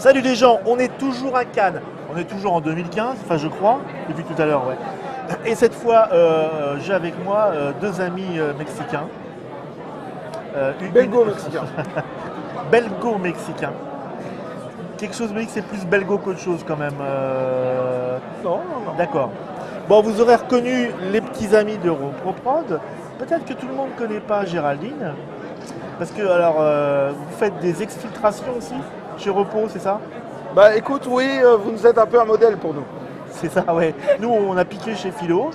Salut les gens, on est toujours à Cannes. On est toujours en 2015, enfin je crois, depuis tout à l'heure, ouais. Et cette fois, j'ai avec moi deux amis mexicains. Belgo-mexicain. Belgo-mexicains. Quelque chose me dit que c'est plus belgo qu'autre chose quand même. Non. D'accord. Bon, vous aurez reconnu les petits amis de ReproProd. Peut-être que tout le monde ne connaît pas Géraldine. Parce que, alors, vous faites des exfiltrations aussi chez Repro, c'est ça? Bah écoute, oui, vous nous êtes un peu un modèle pour nous. C'est ça, ouais. Nous, on a piqué chez Philo.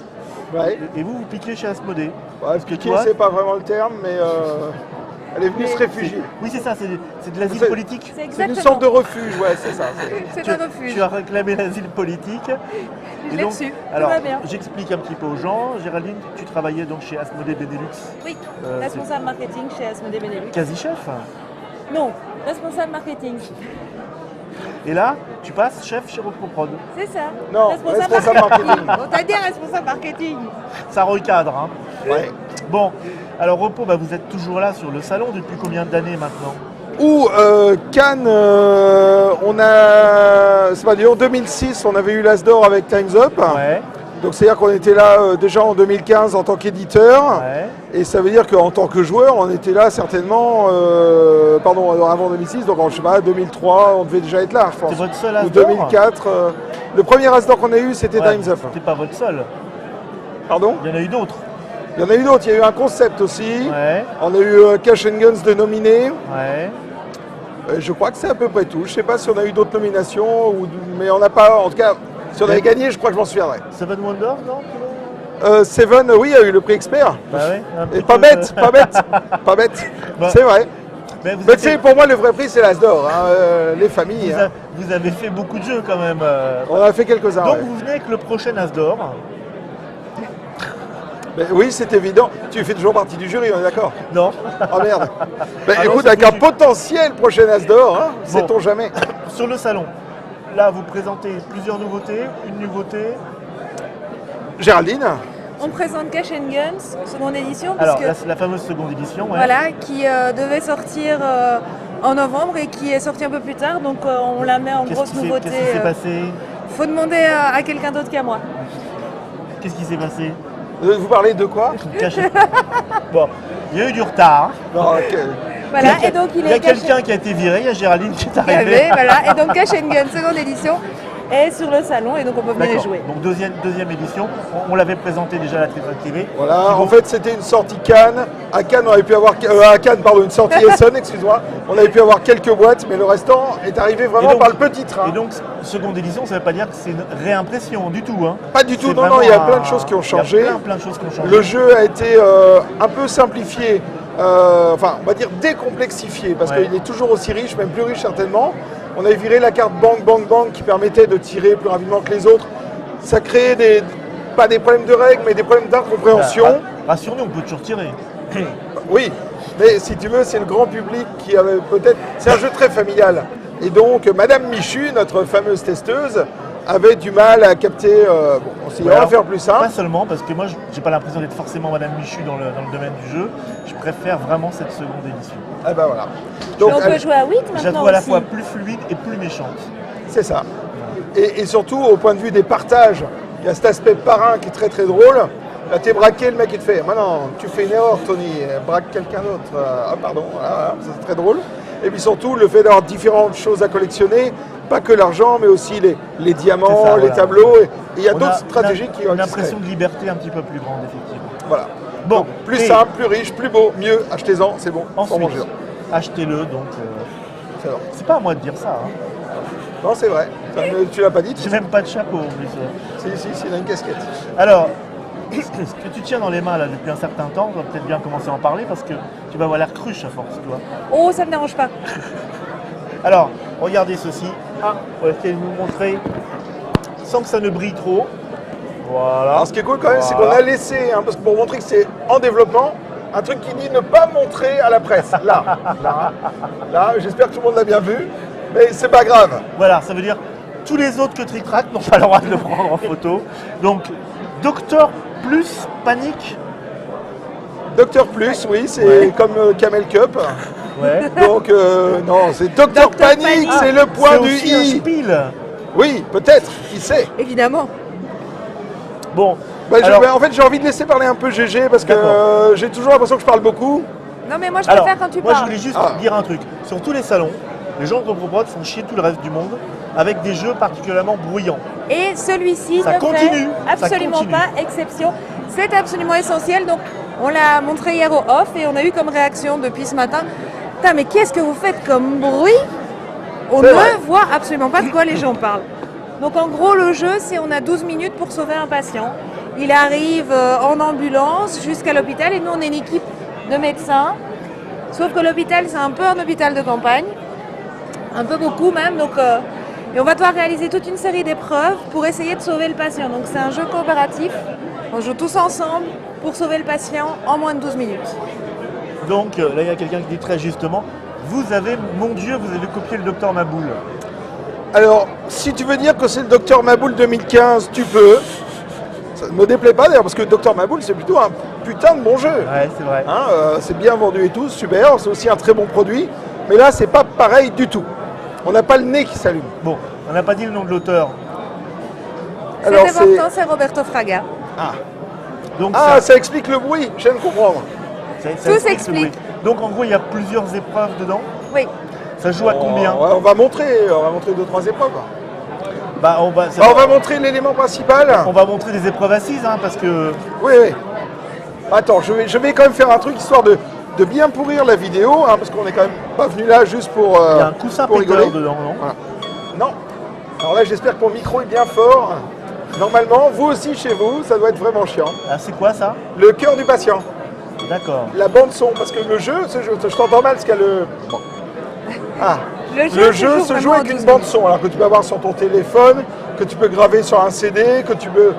Ouais. Et vous, vous piquez chez Asmodée. Ouais, Parce que piquer, toi- c'est pas vraiment le terme, mais elle est venue se réfugier. Oui, c'est ça, c'est de l'asile C'est- politique. C'est C'est une exactement. sorte de refuge, ouais, c'est ça. C'est un refuge. Tu as réclamé l'asile politique. Je Et l'ai donc, reçu. Tout alors, va bien. j'explique un petit peu aux gens. Géraldine, tu travaillais donc chez Asmodée Benelux. Oui, c'est- responsable marketing chez Asmodée Benelux. Quasi-chef. Non, responsable marketing. Et là, tu passes chef chez ReproProd. C'est ça. Non, responsable marketing. On t'a dit responsable marketing. Ça recadre, hein. Ouais. Bon, alors Repro, bah, vous êtes toujours là sur le salon depuis combien d'années maintenant? Ou Cannes, on a. C'est pas dur, en 2006, on avait eu l'As d'or avec Time's Up. Ouais, Donc c'est-à-dire qu'on était là déjà en 2015 en tant qu'éditeur. ouais. Et ça veut dire qu'en tant que joueur, on était là certainement, avant 2006, donc je sais pas, 2003, on devait déjà être là, je pense. C'est votre seul As Ou d'or 2004. Le premier As d'or qu'on a eu, c'était Ouais, Time's Up. c'était pas votre seul. Pardon? Il y en a eu d'autres. Il y en a eu d'autres, il y a eu un concept aussi. Ouais, On a eu Cash and Guns de nominés. ouais. Je crois que c'est à peu près tout. Je sais pas si on a eu d'autres nominations, mais on n'a pas, en tout cas, si on avait gagné, je crois que je m'en souviendrai. Seven Wonders, non? Seven, oui, il y a eu le prix expert. Bah ouais. un Et petit pas peu, bête, pas bête, pas bête. Bah, C'est vrai. Mais vous, Mais avez, tu sais, pour moi, le vrai prix, c'est l'As d'or, hein, les familles. hein. vous avez fait beaucoup de jeux quand même. On en a fait quelques-uns. Donc ouais. vous venez avec le prochain As d'or. Mais oui, c'est évident. Tu fais toujours partie du jury, on est d'accord? Non. Oh merde. Ben, Ah non, écoute, c'est avec un foutu. potentiel prochain As d'or, hein, Bon. sait-on jamais. Sur le salon. Là, vous présentez plusieurs nouveautés. Une nouveauté. Géraldine, On présente Cash and Guns, seconde édition, Alors, puisque la fameuse seconde édition. Ouais. voilà, qui devait sortir en novembre et qui est sorti un peu plus tard, donc on la met en grosse nouveauté. Qu'est-ce qui s'est passé? Faut demander à quelqu'un d'autre qu'à moi. Qu'est-ce qui s'est passé? vous parlez de quoi? Caché. Bon, il y a eu du retard. Non, ok. Voilà, et donc Il y a quelqu'un qui a été viré, il y a Géraldine qui est Il y arrivée. avait, voilà, et donc Cash and Guns, seconde édition, est sur le salon et donc on peut venir les D'accord. jouer. Donc deuxième édition, on l'avait présenté déjà à la TV. Voilà, en fait c'était une sortie Cannes. À Cannes, on avait pu avoir une sortie Essen, excuse-moi. On avait pu avoir quelques boîtes, mais le restant est arrivé vraiment Et donc- par le petit train. Et donc, seconde édition, ça ne veut pas dire que c'est une réimpression du tout. Hein. Pas du tout, C'est non, vraiment il y a plein de choses qui ont changé. Il y a plein de choses qui ont changé. Le jeu a été un peu simplifié, enfin on va dire décomplexifié, parce Ouais. qu'il est toujours aussi riche, même plus riche certainement. On avait viré la carte Bang Bang Bang qui permettait de tirer plus rapidement que les autres. Ça créait pas des problèmes de règles, mais des problèmes d'incompréhension. Rassure-nous, on peut toujours tirer. Oui, mais si tu veux, c'est le grand public qui avait peut-être... C'est un jeu très familial. Et donc, Madame Michu, notre fameuse testeuse, avait du mal à capter... on s'est dit, on va Alors, faire plus simple. Pas seulement, parce que moi, j'ai pas l'impression d'être forcément Madame Michu dans le domaine du jeu. Je préfère vraiment cette seconde édition. Ah ben voilà. Et Donc, on peut jouer à 8 Je la maintenant trouve à la aussi. fois plus fluide et plus méchante. c'est ça. Et surtout, au point de vue des partages, il y a cet aspect parrain qui est très très drôle. Là, t'es braqué, le mec il te fait, maintenant tu fais une erreur Tony, braque quelqu'un d'autre. Ah pardon, voilà, c'est très drôle. Et puis surtout, le fait d'avoir différentes choses à collectionner, pas que l'argent, mais aussi les diamants, C'est ça, les voilà. tableaux. Et il y a On d'autres stratégies qui ont une impression de liberté un petit peu plus grande, effectivement. Voilà. Bon, Plus et simple, plus riche, plus beau, mieux, achetez-en, c'est bon, sans Ensuite, manger. achetez-le, donc... C'est vrai. c'est pas à moi de dire ça. Hein. Non, c'est vrai. Tu l'as pas dit, J'ai même pas de chapeau, en plus. Si, il a une casquette. Alors, ce que tu tiens dans les mains là depuis un certain temps, on va peut-être bien commencer à en parler parce que tu vas avoir l'air cruche à force, toi. Oh, ça ne me dérange pas. Alors, regardez ceci. Ah, on va essayer de vous montrer sans que ça ne brille trop. Voilà. Alors ce qui est cool quand même, c'est qu'on Voilà. a laissé, parce que pour montrer que c'est en développement, un truc qui dit ne pas montrer à la presse. Là, j'espère que tout le monde l'a bien vu, mais c'est pas grave. Voilà, ça veut dire tous les autres que Trick Track n'ont pas le droit de le prendre en photo. Donc, Docteur plus Panique. Docteur Plus, oui, c'est Ouais. comme Camel Cup. Ouais. Donc, non, c'est Docteur Dr Panic, Panic. c'est le point C'est du aussi un I. spiel. Oui, peut-être, qui sait. Évidemment. Bon, Bah, alors, en fait, j'ai envie de laisser parler un peu GG parce que D'accord. j'ai toujours l'impression que je parle beaucoup. Non, mais moi, je alors, préfère quand tu moi je parles. voulais juste Ah. dire un truc. Sur tous les salons, les gens de ReproProd font chier tout le reste du monde avec des jeux particulièrement bruyants. Et celui-ci Ça ne continue, fait ça absolument continue. pas exception. C'est absolument essentiel. Donc, on l'a montré hier au off et on a eu comme réaction depuis ce matin. Putain, mais qu'est-ce que vous faites comme bruit? On C'est ne vrai. voit absolument pas de quoi les gens parlent. Donc, en gros, le jeu, c'est on a 12 minutes pour sauver un patient. Il arrive en ambulance jusqu'à l'hôpital et nous, on est une équipe de médecins. Sauf que l'hôpital, c'est un peu un hôpital de campagne. Un peu beaucoup même. Donc, et on va devoir réaliser toute une série d'épreuves pour essayer de sauver le patient. Donc c'est un jeu coopératif. On joue tous ensemble pour sauver le patient en moins de 12 minutes. Donc là, il y a quelqu'un qui dit très justement, vous avez, mon Dieu, vous avez copié le docteur Maboul. Alors, si tu veux dire que c'est le Docteur Maboul 2015, tu peux. Ça ne me déplaît pas d'ailleurs, parce que Docteur Maboul, c'est plutôt un putain de bon jeu. Ouais, c'est vrai. Hein, c'est bien vendu et tout, super, c'est aussi un très bon produit. Mais là, c'est pas pareil du tout. On n'a pas le nez qui s'allume. Bon, on n'a pas dit le nom de l'auteur. C'est Alors, important, c'est Roberto Fraga. Donc Ah, ça explique le bruit, je viens de comprendre. ça tout explique le s'explique. bruit. Donc en gros, il y a plusieurs épreuves dedans. Oui. Ça joue à combien? Ouais, on va montrer 2-3 épreuves. Bah, on On va montrer l'élément principal. on va montrer des épreuves assises, hein, parce que Oui, oui. Attends, je vais quand même faire un truc histoire de bien pourrir la vidéo, hein, parce qu'on est quand même pas venu là juste pour, il y a un coussin pour péteur rigoler. dedans, non? Voilà. Non. Alors là, j'espère que mon micro est bien fort. Normalement, vous aussi chez vous, ça doit être vraiment chiant. Ah, c'est quoi ça? Le cœur du patient, D'accord. la bande son, parce que le jeu, je t'entends mal parce qu'il y a le... Bon. Ah. Le jeu se joue vraiment avec en une 12 bande minutes. son, alors que tu peux avoir sur ton téléphone, que tu peux graver sur un CD, que tu peux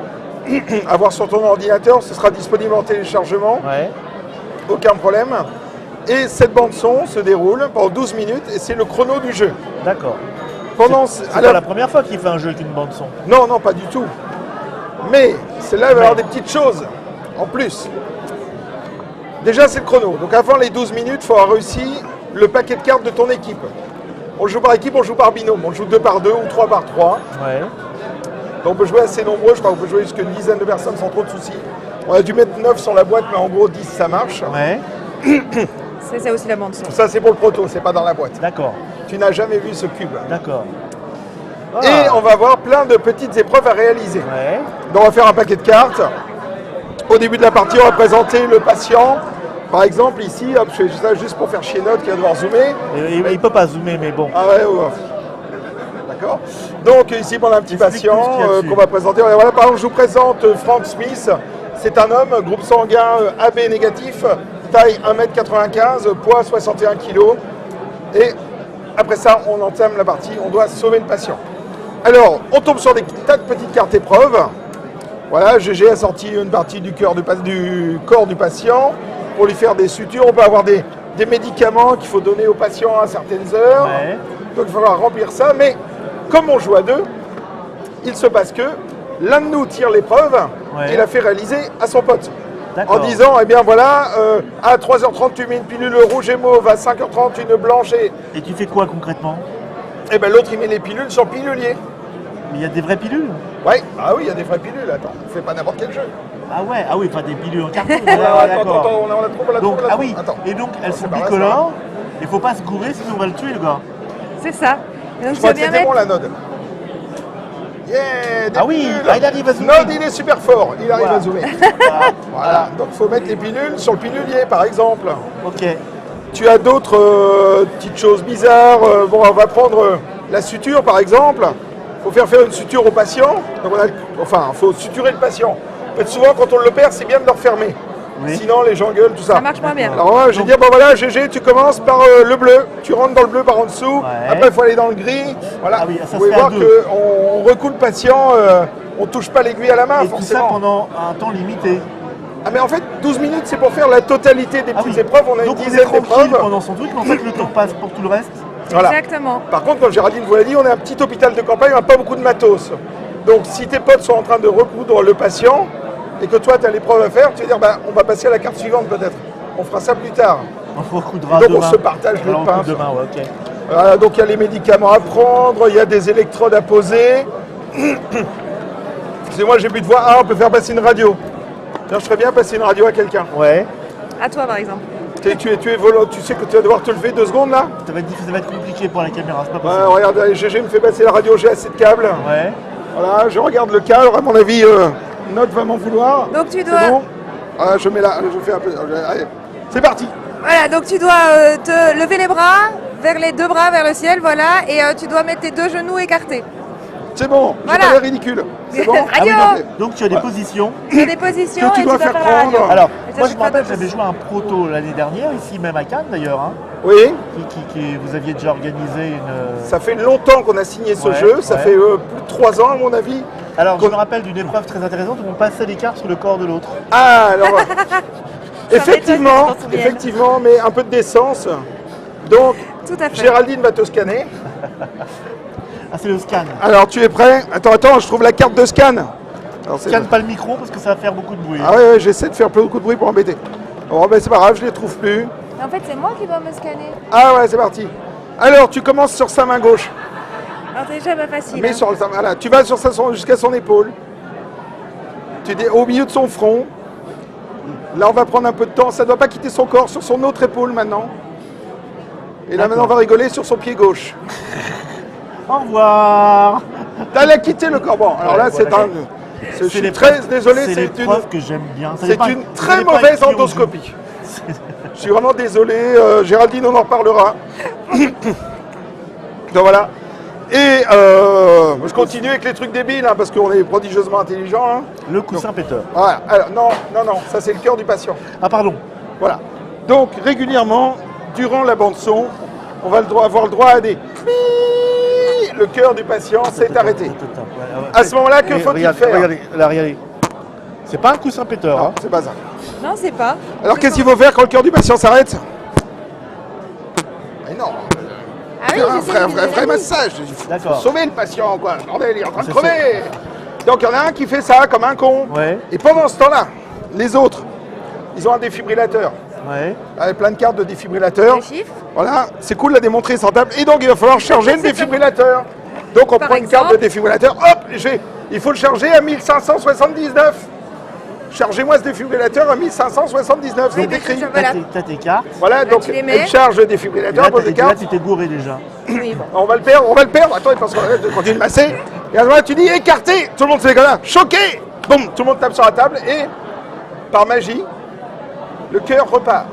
avoir sur ton ordinateur, ce sera disponible en téléchargement, Ouais. aucun problème. Et cette bande son se déroule pendant 12 minutes et c'est le chrono du jeu. D'accord. Pendant C'est à pas la- la première fois qu'il fait un jeu avec une bande son. Non, non, pas du tout. Mais c'est là il va y avoir des petites choses en plus. Déjà, c'est le chrono. Donc avant les 12 minutes, il faut avoir réussi le paquet de cartes de ton équipe. On joue par équipe, on joue par binôme. On joue 2 par 2 ou 3 par 3. Ouais. Donc on peut jouer assez nombreux, je crois qu'on peut jouer jusqu'à une dizaine de personnes sans trop de soucis. On a dû mettre 9 sur la boîte, mais en gros 10 ça marche. Ouais. C'est ça aussi la bande son. Ça c'est pour le proto, c'est pas dans la boîte. D'accord. Tu n'as jamais vu ce cube. D'accord. Et Ah. on va avoir plein de petites épreuves à réaliser. Ouais. Donc on va faire un paquet de cartes. Au début de la partie, on va présenter le patient. Par exemple, ici, hop, je fais ça juste pour faire chier Note qui va devoir zoomer. Et il peut pas zoomer, mais bon. Ah ouais, ouais. D'accord. Donc ici, on a un petit Explique-nous patient ce qu'il y a dessus. qu'on va présenter. Voilà, par exemple, je vous présente Frank Smith. C'est un homme, groupe sanguin AB négatif, taille 1m95, poids 61 kg. Et après ça, on entame la partie, on doit sauver le patient. Alors, on tombe sur des tas de petites cartes épreuves. Voilà, GG a sorti une partie du corps du patient pour lui faire des sutures. On peut avoir des médicaments qu'il faut donner au patient à certaines heures. Ouais. Donc il faudra remplir ça. Mais comme on joue à deux, il se passe que l'un de nous tire l'épreuve Ouais. et la fait réaliser à son pote. D'accord. En disant, eh bien voilà, à 3h30 tu mets une pilule rouge et mauve, à 5h30 une blanche Et tu fais quoi concrètement? et ben l'autre il met les pilules sur le pilulier. Mais il y a des vraies pilules? Ouais, ah oui, il y a des vraies pilules, attends, on fait pas n'importe quel jeu. Ah ouais, pas des pilules en carton. Ouais, attends, d'accord. on la trouve, on la Donc, trouve, on la ah trouve. oui, Attends. et donc elles sont C'est pas vrai, bicolores, il faut pas se gourer sinon on va le tuer le gars. C'est ça. Et donc Je crois c'est que bien c'était mettre. bon la Node. Yeah, des Ah oui, pilules. ah, il arrive à zoomer. Node, il est super fort, il arrive Voilà. à zoomer. Ah, Voilà, donc il faut mettre les pilules sur le pilulier par exemple. Ok. Tu as d'autres petites choses bizarres. Bon, on va prendre la suture par exemple. Il faut faire une suture au patient. Donc il faut suturer le patient. En fait, souvent quand on l'opère, c'est bien de le refermer. Oui. Sinon les gens gueulent, tout ça. Ça marche moins bien. Alors moi, je vais dire, bon voilà, GG, tu commences par le bleu, tu rentres dans le bleu par en dessous, Ouais. après il faut aller dans le gris. Voilà, Ah oui, ça vous se pouvez fait à voir deux. qu'on recoue le patient, on touche pas l'aiguille à la main Et tout ça forcément. pendant un temps limité. Ah mais en fait, 12 minutes c'est pour faire la totalité des Ah petites oui. épreuves, on a Donc une on est dizaine tranquille d'épreuves. pendant son truc, mais en fait le temps passe pour tout le reste. Voilà. Exactement. Par contre, comme Géraldine vous l'a dit, on est un petit hôpital de campagne, on n'a pas beaucoup de matos. Donc si tes potes sont en train de recoudre le patient, et que toi tu as l'épreuve à faire, tu vas dire, bah, on va passer à la carte suivante peut-être. On fera ça plus tard. On recoudra Donc demain. on se partage les Alors, on coupe pinces. demain, ouais, ok. Voilà, donc il y a les médicaments à prendre, il y a des électrodes à poser. Excusez-moi, j'ai plus de voix. Ah, on peut faire passer une radio. Tiens, je ferais bien passer une radio à quelqu'un. Ouais. À toi, par exemple. Tu es volant, tu sais que tu vas devoir te lever 2 secondes là. Ça va être compliqué pour la caméra, c'est pas Ouais, possible. regarde, allez, GG me fait passer la radio, j'ai assez de câbles. Ouais. Voilà, je regarde le cadre, à mon avis, Note va m'en vouloir. Donc tu C'est dois... bon. Voilà, je mets là, je fais un peu. Allez, c'est parti. Voilà, donc tu dois te lever les bras, vers les 2 bras vers le ciel, voilà, et tu dois mettre tes 2 genoux écartés. C'est bon, j'ai Voilà. pas l'air ridicule. C'est bon. Radio. Donc tu as des positions. Tu as des positions Que tu et dois tu dois faire faire la radio. prendre. Alors, Et ça, moi je je me fais rappelle, pas de j'avais joué à un proto l'année dernière, ici même à Cannes d'ailleurs, hein, Oui, vous aviez déjà organisé une... ça fait longtemps qu'on a signé ce Ouais, jeu, ça ouais. fait plus de 3 ans à mon avis. Alors je me rappelle d'une épreuve très intéressante où on passait les cartes sur le corps de l'autre. Ah, alors. m'étonne que tu t'en souviennes. effectivement, mais un peu de décence. Donc, Tout à fait. Géraldine va te scanner. Ah, c'est le scan. Alors, tu es prêt? Attends, je trouve la carte de scan. Alors, c'est- Scanne pas le micro parce que ça va faire beaucoup de bruit. Ah ouais, j'essaie de faire beaucoup de bruit pour embêter. Bon, ben c'est pas grave, je les trouve plus. En fait, c'est moi qui dois me scanner. Ah ouais, c'est parti. Alors, tu commences sur sa main gauche. Alors, c'est déjà pas facile. Mais hein. voilà, tu vas sur jusqu'à son épaule. Au milieu de son front. Là, on va prendre un peu de temps. Ça ne doit pas quitter son corps. Sur son autre épaule maintenant. Et là, D'accord. maintenant, on va rigoler sur son pied gauche. Au revoir. Elle a quitté le corps. Bon, alors là, Ouais, c'est voilà. je suis les très preuves- désolé. C'est C'est une, l'épreuve que j'aime bien. Ça c'est dépend- une ça très dépend mauvaise avec qui on joue. endoscopie. Je suis vraiment désolé. Géraldine, on en reparlera. Donc voilà. Et je continue avec les trucs débiles, hein, parce qu'on est prodigieusement intelligents. Hein. Le coussin péteur. Voilà. Alors, non, ça c'est le cœur du patient. Ah pardon. Voilà. Donc régulièrement, durant la bande son, on va avoir le droit à des cris. Le cœur du patient s'est arrêté. À ce moment-là, que faut-il faire? Regardez, là, regardez. C'est pas un coussin péteur. Non, Hein. c'est pas ça. Non, c'est pas. Alors qu'est-ce qu'il faut faire quand le cœur du patient s'arrête? Mais non, Ah oui, un j'essaie de vrai viser la massage. Il faut D'accord. sauver le patient, quoi. Bordel, il est en train de C'est crever. Donc il y en a un qui fait ça comme un con. Ouais. Et pendant ce temps-là, les autres, ils ont un défibrillateur. Ouais. Avec plein de cartes de défibrillateur. Les chiffres. Voilà, c'est cool de la démontrer sans table. Et donc il va falloir charger le défibrillateur. Donc on Par prend une carte de exemple. défibrillateur. Hop, il faut le charger à 1579. Chargez-moi ce défibrillateur à 1579. Oui, C'est mais écrit. ça, voilà. T'as tes cartes. Voilà, Là, donc tu les mets. elle charge le Et défibrillateur, là, pose des là, cartes. tu t'es gouré déjà. Oui, bon. On va le perdre. Attends, parce qu'on continue de masser. Et à ce moment-là, tu dis écarté. Tout le monde se fait comme ça. Choqué. Boum, tout le monde tape sur la table et par magie, le cœur repart.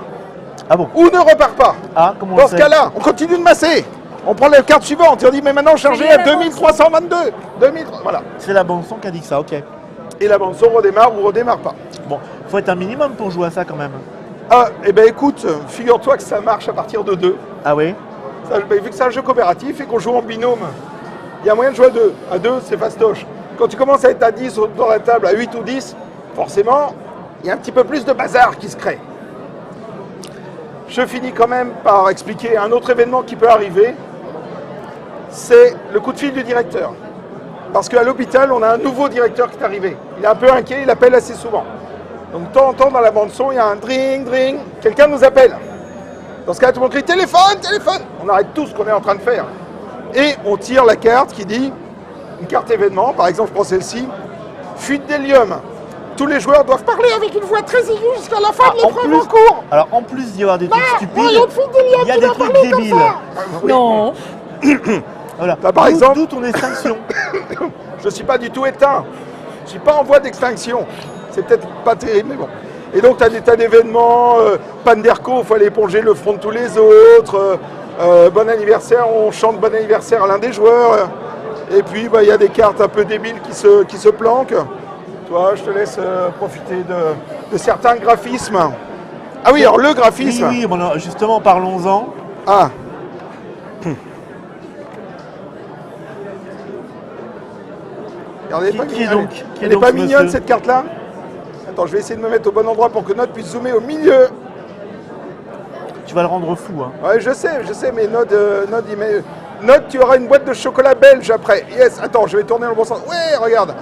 Ah bon. Ou ne repart pas. Ah, comment on Dans le ce sait? cas-là, on continue de masser. On prend la carte suivante et on dit mais maintenant chargez lié à à la bande 2322. 2003, voilà. C'est la bande son qui a dit que ça, ok. Et la bande son redémarre ou redémarre pas. Bon, faut être un minimum pour jouer à ça quand même. Ah, et ben écoute, figure-toi que ça marche à partir de 2. Ah oui. Vu que c'est un jeu coopératif et qu'on joue en binôme, il y a moyen de jouer à 2. À 2, c'est fastoche. Quand tu commences à être à 10 dans la table, à 8 ou 10, forcément, il y a un petit peu plus de bazar qui se crée. Je finis quand même par expliquer un autre événement qui peut arriver. C'est le coup de fil du directeur. Parce qu'à l'hôpital, on a un nouveau directeur qui est arrivé. Il est un peu inquiet, il appelle assez souvent. Donc de temps en temps, dans la bande-son, il y a un dring, dring. Quelqu'un nous appelle. Dans ce cas, tout le monde crie téléphone, téléphone. On arrête tout ce qu'on est en train de faire. Et on tire la carte qui dit, une carte événement, par exemple, je prends celle-ci, fuite d'hélium. Tous les joueurs doivent parler avec une voix très aiguë jusqu'à la fin de l'épreuve en cours. Alors en plus d'y avoir des trucs stupides, voyons, fuite d'hélium, il y a tu des dois trucs parler comme débiles. ça. Oui. Non. Voilà. Bah, par exemple- D'où ton extinction. Je ne suis pas du tout éteint. Je ne suis pas en voie d'extinction. C'est peut-être pas terrible, mais bon. Et donc, tu as des tas d'événements. Panne d'Airco, il faut aller éponger le front de tous les autres. Bon anniversaire, on chante bon anniversaire à l'un des joueurs. Et puis, il y a des cartes un peu débiles qui se planquent. Toi, je te laisse profiter de certains graphismes. Ah oui, alors le Oui, graphisme. oui, bon, alors, justement, parlons-en. Ah. Regardez, Qui est donc Qui est elle n'est donc pas ce mignonne monsieur cette carte-là. Attends, je vais essayer de me mettre au bon endroit pour que Note puisse zoomer au milieu. Tu vas le rendre fou. Hein. Ouais, je sais, mais Note, il met... Note, tu auras une boîte de chocolat belge après. Yes, attends, je vais tourner dans le bon sens. Ouais, regarde.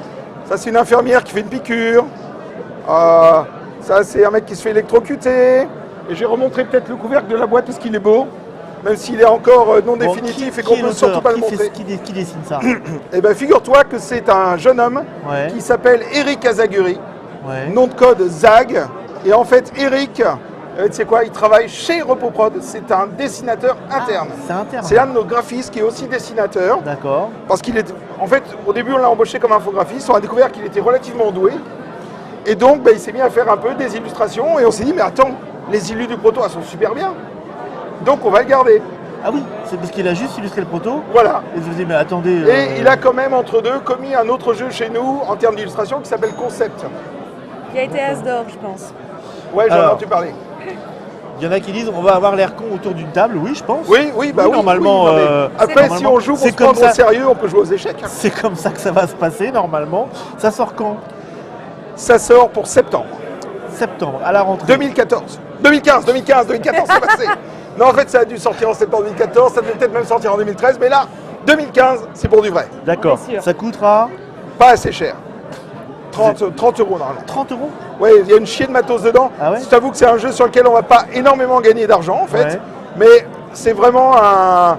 Ça, c'est une infirmière qui fait une piqûre. Ça, c'est un mec qui se fait électrocuter. Et j'ai remontré peut-être le couvercle de la boîte parce qu'il est beau, même s'il est encore non Bon, définitif et qui qu'on est peut surtout l'auteur pas le montrer. Qui dessine ça? Eh bien, figure-toi que c'est un jeune homme Ouais. qui s'appelle Eric Azaguri, Ouais. nom de code ZAG. Et en fait, Eric, tu sais quoi, il travaille chez RepoProd. C'est un dessinateur interne. C'est interne. C'est un de nos graphistes qui est aussi dessinateur. D'accord. Parce qu'il est. En fait, au début, on l'a embauché comme infographiste. On a découvert qu'il était relativement doué. Et donc, il s'est mis à faire un peu des illustrations. Et on s'est dit, mais attends, les illus du proto, elles sont super bien. Donc, on va le garder. Ah oui, c'est parce qu'il a juste illustré le proto. Voilà. Et je me dis, mais attendez. Et il a quand même, entre deux, commis un autre jeu chez nous en termes d'illustration qui s'appelle Concept. Qui a été As d'or, je pense. Ouais, j'en ai Alors. entendu parler. Il y en a qui disent, on va avoir l'air con autour d'une table. Oui, je pense. Oui, oui, bah oui. Normalement. oui, non, mais après, si normalement, on joue pour c'est se comme prendre au ça. sérieux, on peut jouer aux échecs. hein. C'est comme ça que ça va se passer normalement. Ça sort quand? Ça sort pour septembre. Septembre, à la rentrée. 2014. 2015, c'est passé. Non, en fait, ça a dû sortir en septembre 2014, ça devait peut-être même sortir en 2013, mais là, 2015, c'est pour du vrai. D'accord. Bien sûr. Ça coûtera Pas assez cher. 30 euros normalement. 30 euros. Oui, il y a une chier de matos dedans. Ah ouais Je t'avoue que c'est un jeu sur lequel on va pas énormément gagner d'argent, en fait. Ouais. Mais c'est vraiment un...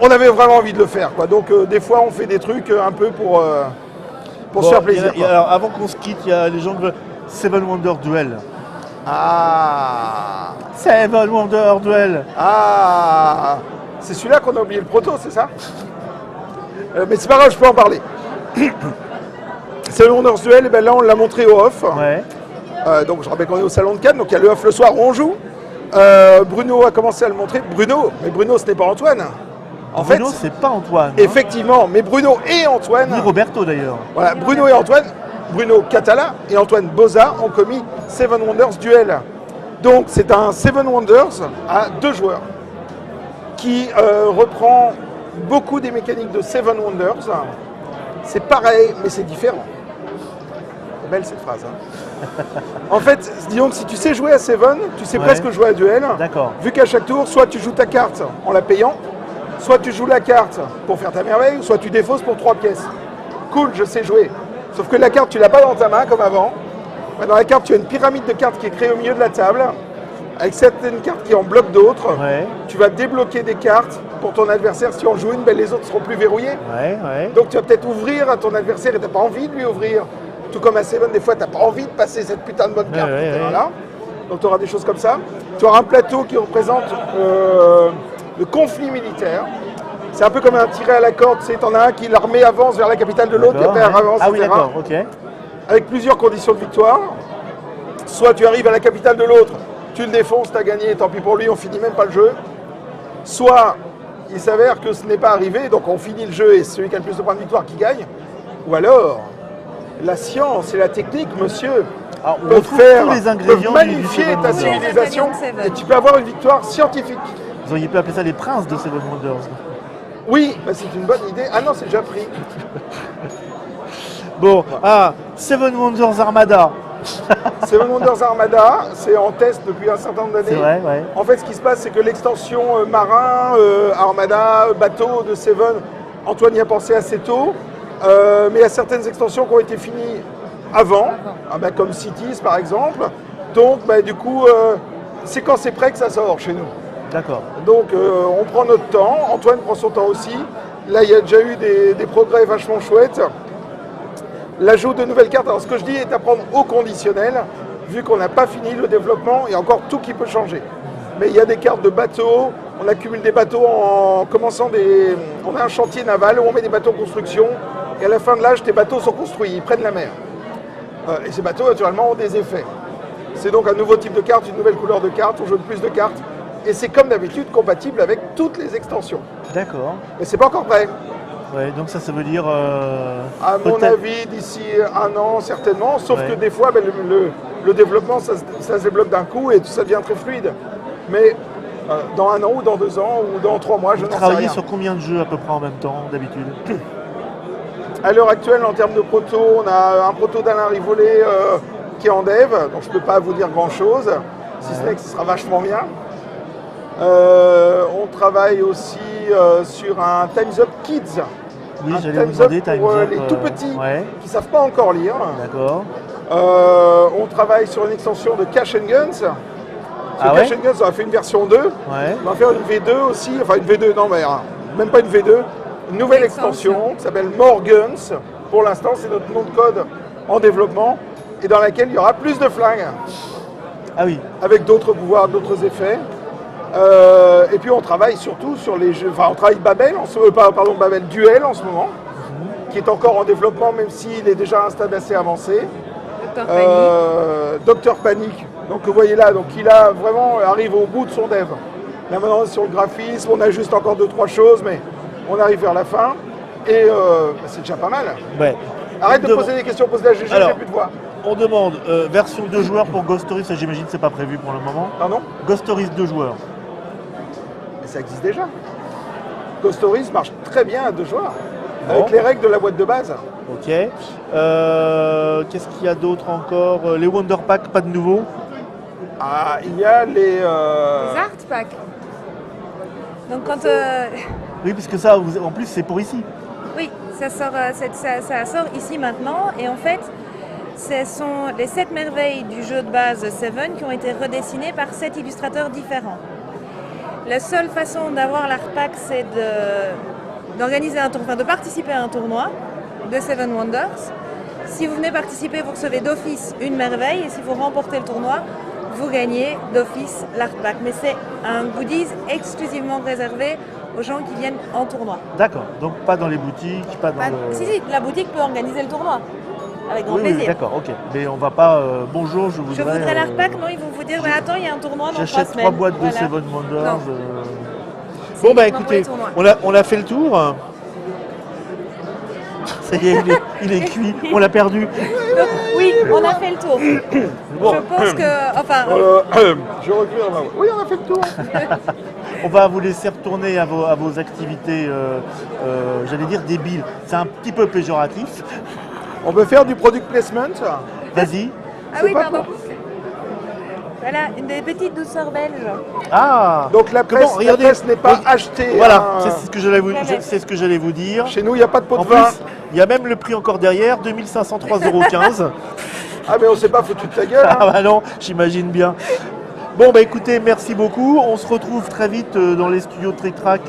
On avait vraiment envie de le faire, quoi. Donc, des fois, on fait des trucs un peu pour se Bon, faire plaisir. quoi. alors, avant qu'on se quitte, il y a les gens qui veulent Seven Wonder Duel. Ah Seven Wonder Duel. Ah C'est celui-là qu'on a oublié le proto, c'est ça Mais c'est pas grave, je peux en parler. C'est le Wonders Duel, et ben là on l'a montré au off. Ouais. Donc je rappelle qu'on est au Salon de Cannes, donc il y a le off le soir où on joue. Bruno a commencé à le montrer. Mais Bruno ce n'est pas Antoine. En Bruno, fait, c'est pas Antoine. hein. effectivement, mais Bruno et Antoine, Ni Roberto d'ailleurs. voilà, Bruno et Antoine, Bruno Catala et Antoine Boza ont commis Seven Wonders Duel. Donc c'est un Seven Wonders à 2 joueurs qui reprend beaucoup des mécaniques de Seven Wonders. C'est pareil, mais c'est différent. C'est belle cette phrase. hein. En fait, disons que si tu sais jouer à Seven, tu sais Ouais. presque jouer à Duel. D'accord. Vu qu'à chaque tour, soit tu joues ta carte en la payant, soit tu joues la carte pour faire ta merveille, soit tu défausses pour 3 pièces. Cool, je sais jouer. Sauf que la carte, tu l'as pas dans ta main comme avant. Dans la carte, tu as une pyramide de cartes qui est créée au milieu de la table, avec certaines cartes qui en bloquent d'autres. Ouais. Tu vas débloquer des cartes pour ton adversaire. Si on joue une, les autres seront plus verrouillées. Ouais, ouais. Donc tu vas peut-être ouvrir à ton adversaire et tu n'as pas envie de lui ouvrir. Tout comme à Seven, des fois, tu n'as pas envie de passer cette putain de bonne carte. Ouais, ouais, Voilà. Donc tu auras des choses comme ça. Tu auras un plateau qui représente le conflit militaire. C'est un peu comme un tiré à la corde. Tu en as un qui l'armée avance vers la capitale de l'autre, puis D'accord, après elle ouais. avance, Ah oui, etc. d'accord, ok. Avec plusieurs conditions de victoire. Soit tu arrives à la capitale de l'autre, tu le défonces, tu as gagné, tant pis pour lui, on finit même pas le jeu. Soit il s'avère que ce n'est pas arrivé, donc on finit le jeu et c'est celui qui a le plus de points de victoire qui gagne. Ou alors, la science et la technique, monsieur, Alors, on peuvent retrouve faire, tous les peuvent ingrédients magnifier du Seven ta Wonders. civilisation Les ingrédients de et Seven. tu peux avoir une victoire scientifique. Vous auriez pu appeler ça les princes de Seven Wonders. Oui, c'est une bonne idée. Ah non, c'est déjà pris. Bon, Seven Wonders Armada. Seven Wonders Armada, c'est en test depuis un certain nombre d'années. C'est vrai, ouais. En fait, ce qui se passe, c'est que l'extension marin, Armada, bateau de Seven, Antoine y a pensé assez tôt, mais il y a certaines extensions qui ont été finies avant, comme Cities par exemple. Donc, du coup, c'est quand c'est prêt que ça sort chez nous. D'accord. Donc, on prend notre temps, Antoine prend son temps aussi. Là, il y a déjà eu des progrès vachement chouettes. L'ajout de nouvelles cartes, alors ce que je dis est à prendre au conditionnel, vu qu'on n'a pas fini le développement, il y a encore tout qui peut changer. Mais il y a des cartes de bateaux, on accumule des bateaux en commençant des... On a un chantier naval où on met des bateaux en construction, et à la fin de l'âge, tes bateaux sont construits, ils prennent la mer. Et ces bateaux, naturellement, ont des effets. C'est donc un nouveau type de carte, une nouvelle couleur de carte, on joue plus de cartes, et c'est comme d'habitude compatible avec toutes les extensions. D'accord. Mais c'est pas encore prêt. Ouais, donc ça veut dire. À mon peut-être- avis, d'ici 1 an, certainement. Sauf Ouais. que des fois, le développement, ça se débloque d'un coup et ça devient très fluide. Mais dans 1 an ou dans 2 ans ou dans 3 mois, je Vous n'en sais travaillez rien. sur combien de jeux à peu près en même temps d'habitude? À l'heure actuelle, en termes de proto, on a un proto d'Alain Rivollet qui est en dev, donc je ne peux pas vous dire grand-chose, si ce n'est que ce sera vachement bien. On travaille aussi sur un Time's Up Kids. Oui, Un j'allais vous Time's Up demander, Time's pour Up, les tout petits Ouais, qui ne savent pas encore lire. d'accord. On travaille sur une extension de Cash and Guns. Ah Cash ouais and Guns, on a fait une version 2. Ouais. On va faire une V2 aussi, enfin une V2, non mais même pas une V2. Une nouvelle Extension. extension qui s'appelle More Guns. Pour l'instant, c'est notre nom de code en développement et dans laquelle il y aura plus de flingues Ah oui. avec d'autres pouvoirs, d'autres effets. Et puis on travaille surtout sur les jeux, enfin on travaille Babel, Babel Duel en ce moment, qui est encore en développement même s'il est déjà à un stade assez avancé. Docteur Panic. Docteur Panic, donc vous voyez là, donc il a vraiment arrive au bout de son dev. Là maintenant on est sur le graphisme, on ajuste encore 2-3 choses, mais on arrive vers la fin et c'est déjà pas mal. Ouais. Arrête de Demande- poser des questions, pose la GG, Alors. j'ai plus de voix. On demande version 2 joueurs pour Ghost Stories, ça j'imagine c'est pas prévu pour le moment. Pardon? Ghost Stories 2 joueurs. Mais ça existe déjà. Ghost Stories marche très bien à 2 joueurs, Bon. avec les règles de la boîte de base. Ok. Qu'est-ce qu'il y a d'autre encore Les Wonder Pack, pas de nouveau. Ah, il y a les... Les Art Pack. Donc quand... Oui, puisque ça, en plus c'est pour ici. Oui, ça sort, ça sort ici maintenant. Et en fait, ce sont les 7 merveilles du jeu de base Seven qui ont été redessinées par 7 illustrateurs différents. La seule façon d'avoir l'Art Pack, c'est d'organiser un tournoi, de participer à un tournoi de Seven Wonders. Si vous venez participer, vous recevez d'office une merveille. Et si vous remportez le tournoi, vous gagnez d'office l'Art Pack. Mais c'est un goodies exclusivement réservé aux gens qui viennent en tournoi. D'accord. Donc pas dans les boutiques, pas dans le... Si, la boutique peut organiser le tournoi. Avec grand Oui, oui, plaisir. d'accord, ok. Mais on va pas. Bonjour, je voudrais. Je voudrais l'Art Pack, non, ils vont vous dire, mais attends, il y a un tournoi dans 3 J'achète semaines. 3 boîtes de Voilà. Seven Wonders. Non. Bon, bah uniquement pour écoutez, les tournois. on a fait le tour. Ça y est, il est cuit, on l'a perdu. Donc, oui, on a fait le tour. Bon, Je pense que, enfin, Je recule dans ma voix. Oui, on a fait le tour. on va vous laisser retourner à vos activités, j'allais dire débiles. C'est un petit peu péjoratif. On peut faire du product placement. Vas-y. ah c'est oui, pas pardon. pour- Voilà, une des petites douceurs belges. Ah Donc la Comment presse, Regardez, n'est pas achetée. Voilà, hein. c'est ce que j'allais vous, Jamais. c'est ce que j'allais vous dire. Chez nous, il n'y a pas de pot de En vin. plus, il y a même le prix encore derrière, 2503,15 €. Ah, mais on s'est pas foutu de ta gueule. Ah hein. bah non, j'imagine bien. Bon bah écoutez, merci beaucoup. On se retrouve très vite dans les studios de Trick Track.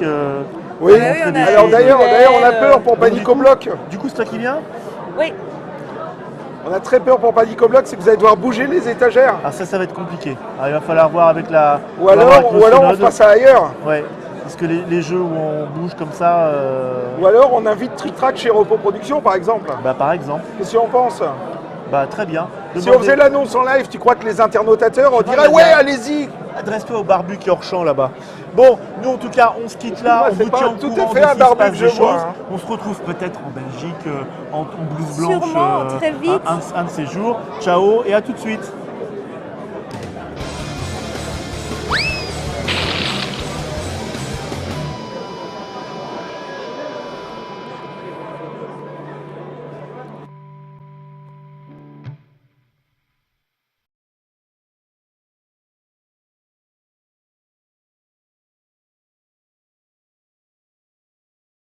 Oui. Ah oui, on a- Alors d'ailleurs, on a peur pour Donc, Panic au bloc. Du coup, c'est toi qui viens? Oui, On a très peur pour Panic au bloc, c'est que vous allez devoir bouger les étagères. Ah ça va être compliqué. Ah, il va falloir voir avec la... Ou on va voir alors, avec le on synode. fera ça ailleurs. Ouais, parce que les jeux où on bouge comme ça, Ou alors on invite Trick Track chez Repos Productions par exemple. bah par exemple, Qu'est-ce qu'on pense? bah très bien. Si on faisait l'annonce en live, tu crois que les internautateurs on dirait il y a- ouais, allez-y. Adresse-toi au barbu qui est hors champ là-bas. Bon, nous en tout cas, on se quitte là, Excuse-moi, on c'est vous pas tient au tout courant à fait de un ce qui se barbu passe que des je vois, choses. hein. On se retrouve peut-être en Belgique, en blouse blanche, Sûrement, très vite. un de ces jours. Ciao et à tout de suite.